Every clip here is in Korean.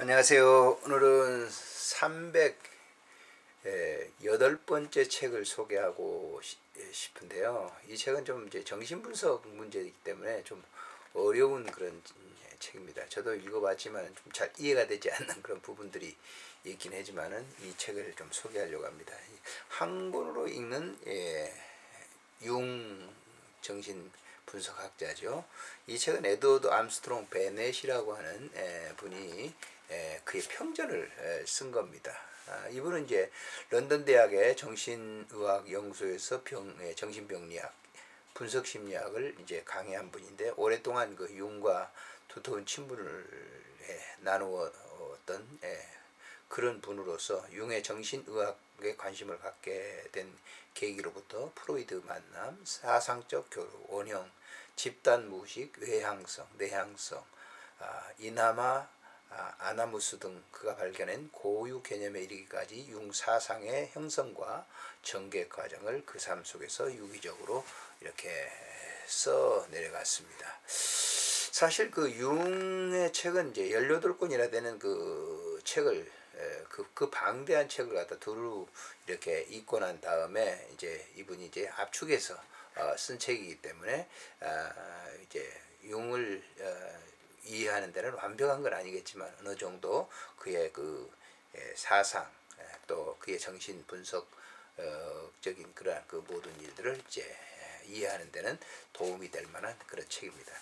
안녕하세요. 오늘은 308번째 책을 소개하고 싶은데요. 이 책은 좀 이제 정신분석 문제이기 때문에 좀 어려운 그런 책입니다. 저도 읽어봤지만 좀 잘 이해가 되지 않는 그런 부분들이 있긴 하지만은 이 책을 좀 소개하려고 합니다. 한 권으로 읽는 융 정신 분석학자죠. 이 책은 에드워드 암스트롱 베넷이라고 하는 분이 그의 평전을 쓴 겁니다. 이분은 이제 런던 대학의 정신의학 연구소에서 정신병리학, 분석심리학을 이제 강의한 분인데 오랫동안 그 융과 두터운 친분을 나누었던 그런 분으로서 융의 정신의학에 관심을 갖게 된 계기로부터 프로이드 만남, 사상적 교류, 원형, 집단무의식, 외향성, 내향성, 이나마, 아나무스 등 그가 발견한 고유 개념에 이르기까지 융 사상의 형성과 전개 과정을 그 삶 속에서 유기적으로 이렇게 써 내려갔습니다. 사실 그 융의 책은 이제 18권이나 되는 그 책을 그 방대한 책을 갖다 두루 이렇게 읽고 난 다음에 이제 이분이 이제 압축해서 쓴 책이기 때문에 이제 융을 이해하는 데는 완벽한 건 아니겠지만 어느 정도 그의 그 사상 또 그의 정신 분석적인 그러한 그 모든 일들을 이제 이해하는 데는 도움이 될 만한 그런 책입니다.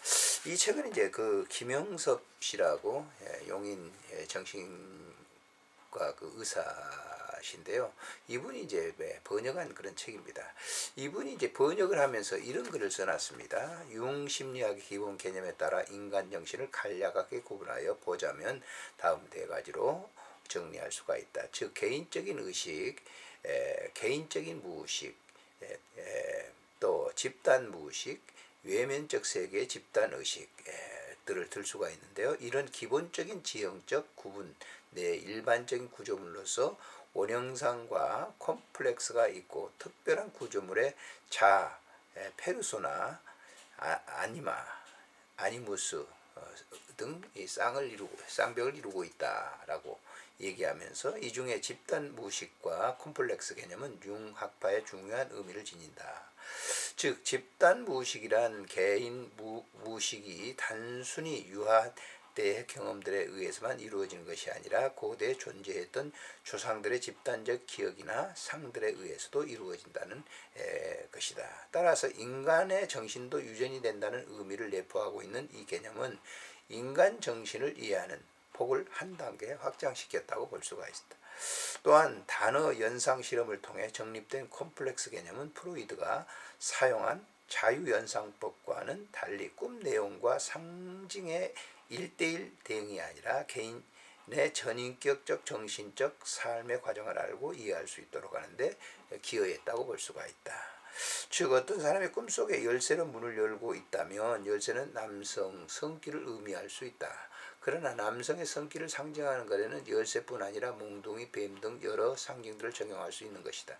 이 책은 이제 그 김영섭 씨라고 용인 정신과 그 의사신데요. 이분이 이제 번역한 그런 책입니다. 이분이 이제 번역을 하면서 이런 글을 써놨습니다. 융 심리학의 기본 개념에 따라 인간 정신을 간략하게 구분하여 보자면 다음 네 가지로 정리할 수가 있다. 즉 개인적인 의식, 개인적인 무의식, 또 집단 무의식, 외면적 세계의 집단 의식들을 들 수가 있는데요. 이런 기본적인 지형적 구분 내 일반적인 구조물로서 원형상과 콤플렉스가 있고 특별한 구조물의 자, 페르소나, 아니마, 아니무스 등 쌍벽을 이루고 있다라고 얘기하면서 이 중에 집단 무의식과 콤플렉스 개념은 융학파의 중요한 의미를 지닌다. 즉 집단 무의식이란 개인 무의식이 단순히 유아때의 경험들에 의해서만 이루어지는 것이 아니라 고대에 존재했던 조상들의 집단적 기억이나 상들에 의해서도 이루어진다는 것이다. 따라서 인간의 정신도 유전이 된다는 의미를 내포하고 있는 이 개념은 인간 정신을 이해하는 폭을 한 단계 확장시켰다고 볼 수가 있다. 또한 단어 연상 실험을 통해 정립된 콤플렉스 개념은 프로이드가 사용한 자유연상법과는 달리 꿈 내용과 상징의 1:1 대응이 아니라 개인의 전인격적 정신적 삶의 과정을 알고 이해할 수 있도록 하는데 기여했다고 볼 수가 있다. 즉 어떤 사람의 꿈속에 열쇠로 문을 열고 있다면 열쇠는 남성 성기를 의미할 수 있다. 그러나 남성의 성기를 상징하는 것에는 열쇠뿐 아니라 몽둥이, 뱀 등 여러 상징들을 적용할 수 있는 것이다.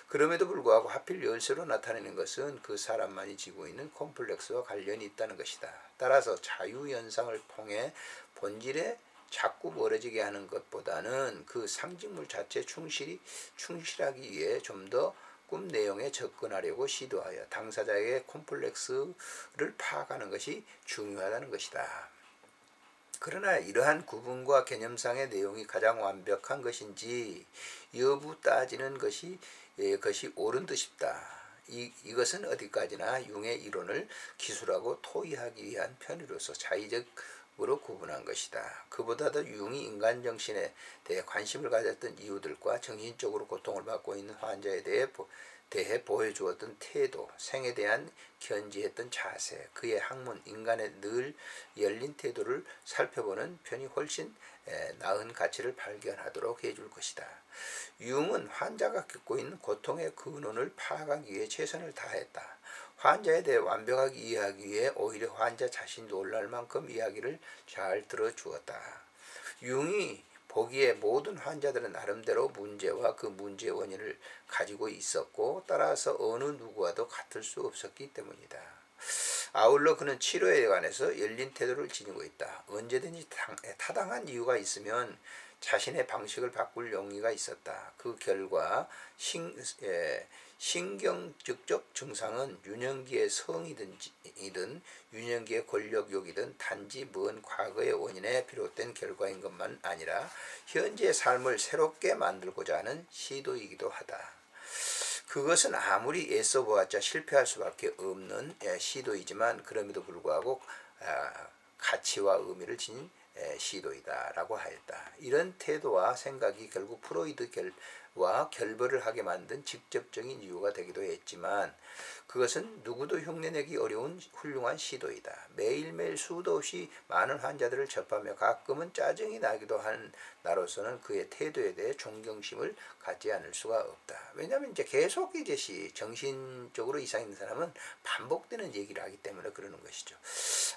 그럼에도 불구하고 하필 열쇠로 나타내는 것은 그 사람만이 지고 있는 콤플렉스와 관련이 있다는 것이다. 따라서 자유연상을 통해 본질에 자꾸 멀어지게 하는 것보다는 그 상징물 자체에 충실하기 위해 좀 더 꿈 내용에 접근하려고 시도하여 당사자의 콤플렉스를 파악하는 것이 중요하다는 것이다. 그러나 이러한 구분과 개념상의 내용이 가장 완벽한 것인지 여부 따지는 것이 옳은 듯싶다. 이것은 어디까지나 융의 이론을 기술하고 토의하기 위한 편의로서 자의적으로 구분한 것이다. 그보다도 융이 인간 정신에 대해 관심을 가졌던 이유들과 정신적으로 고통을 받고 있는 환자에 대해 보여주었던 태도, 생에 대한 견지했던 자세, 그의 학문, 인간의 늘 열린 태도를 살펴보는 편이 훨씬 나은 가치를 발견하도록 해줄 것이다. 융은 환자가 겪고 있는 고통의 근원을 파악하기 위해 최선을 다했다. 환자에 대해 완벽하게 이해하기 위해 오히려 환자 자신이 놀랄 만큼 이야기를 잘 들어주었다. 융이 보기에 모든 환자들은 나름대로 문제와 그 문제의 원인을 가지고 있었고 따라서 어느 누구와도 같을 수 없었기 때문이다. 아울러 그는 치료에 관해서 열린 태도를 지니고 있다. 언제든지 타당한 이유가 있으면 자신의 방식을 바꿀 용의가 있었다. 그 결과 신경증적 증상은 유년기의 성이든 유년기의 권력욕이든 단지 먼 과거의 원인에 비롯된 결과인 것만 아니라 현재의 삶을 새롭게 만들고자 하는 시도이기도 하다. 그것은 아무리 애써보았자 실패할 수밖에 없는 시도이지만 그럼에도 불구하고 가치와 의미를 지닌 시도이다라고 하였다. 이런 태도와 생각이 결국 프로이드와 결별을 하게 만든 직접적인 이유가 되기도 했지만 그것은 누구도 흉내내기 어려운 훌륭한 시도이다. 매일매일 수도 없이 많은 환자들을 접하며 가끔은 짜증이 나기도 한 나로서는 그의 태도에 대해 존경심을 갖지 않을 수가 없다. 왜냐하면 이제 계속 이제 정신적으로 이상 있는 사람은 반복되는 얘기를 하기 때문에 그러는 것이죠.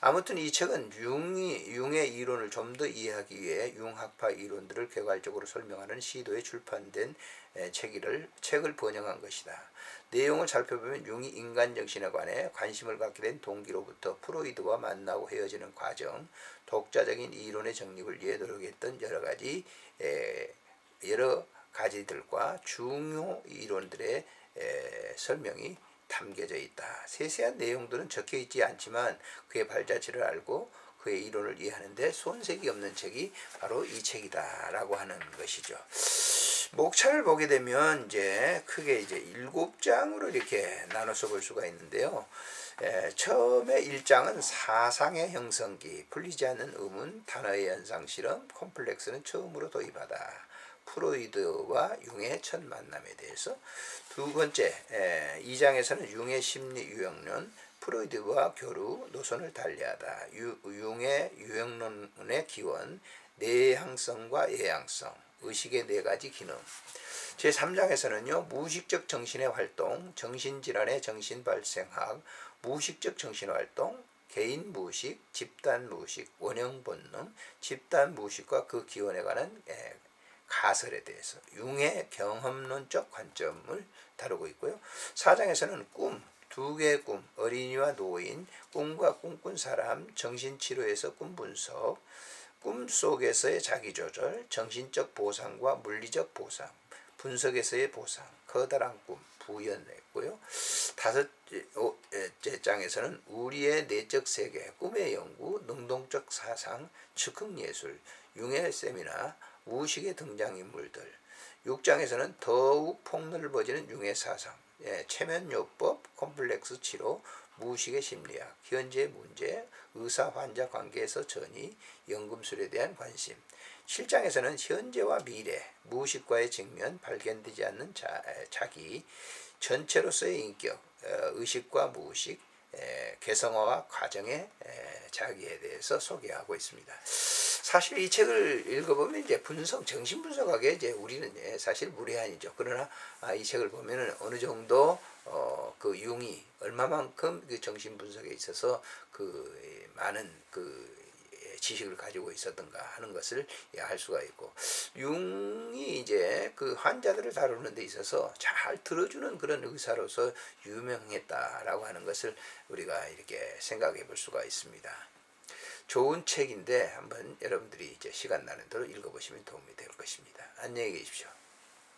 아무튼 이 책은 융의 이론을 좀 더 이해하기 위해 융학파 이론들을 개괄적으로 설명하는 시도에 출판된 책을 번역한 것이다. 내용을 살펴보면 융이 인간 정신에 관해 관심을 갖게 된 동기로부터 프로이드와 만나고 헤어지는 과정, 독자적인 이론의 정립을 위해 노력했던 여러 가지들과 중요 이론들의 설명이 담겨져 있다. 세세한 내용들은 적혀 있지 않지만 그의 발자취를 알고 그의 이론을 이해하는 데 손색이 없는 책이 바로 이 책이다라고 하는 것이죠. 목차를 보게 되면 이제 크게 이제 7장으로 이렇게 나눠서 볼 수가 있는데요. 처음에 1장은 사상의 형성기, 풀리지 않는 의문, 단어의 연상 실험, 콤플렉스는 처음으로 도입하다. 프로이드와 융의 첫 만남에 대해서. 두 번째 2장에서는 융의 심리 유형론, 프로이드와 교류, 노선을 달리하다. 융의 유형론의 기원, 내향성과 예향성, 의식의 4가지 기능. 제3장에서는요. 무의식적 정신의 활동, 정신질환의 정신발생학, 무의식적 정신활동, 개인 무의식, 집단 무의식, 원형 본능, 집단 무의식과 그 기원에 관한 가설에 대해서 융의 경험론적 관점을 다루고 있고요. 4장에서는 꿈, 2개의 꿈, 어린이와 노인, 꿈과 꿈꾼 사람, 정신치료에서 꿈 분석, 꿈 속에서의 자기조절, 정신적 보상과 물리적 보상, 분석에서의 보상, 커다란 꿈, 부연했고요. 5째 장에서는 우리의 내적 세계, 꿈의 연구, 능동적 사상, 즉흥예술, 융의 세미나, 무의식의 등장인물들. 6장에서는 더욱 폭넓어지는 융의 사상, 체면요법, 콤플렉스 치료, 무의식의 심리학, 현재 문제, 의사-환자 관계에서 전이, 연금술에 대한 관심. 7장에서는 현재와 미래, 무의식과의 직면, 발견되지 않는 자기, 전체로서의 인격, 의식과 무의식, 개성화와 과정의 자기에 대해서 소개하고 있습니다. 사실 이 책을 읽어보면 이제 정신 분석하기에 이제 우리는 사실 무례한이죠. 그러나 이 책을 보면은 어느 정도 그 융이 얼마만큼 그 정신 분석에 있어서 그 많은 그 지식을 가지고 있었던가 하는 것을 알 수가 있고, 융이 이제 그 환자들을 다루는 데 있어서 잘 들어주는 그런 의사로서 유명했다라고 하는 것을 우리가 이렇게 생각해 볼 수가 있습니다. 좋은 책인데 한번 여러분들이 이제 시간 나는 대로 읽어보시면 도움이 될 것입니다. 안녕히 계십시오.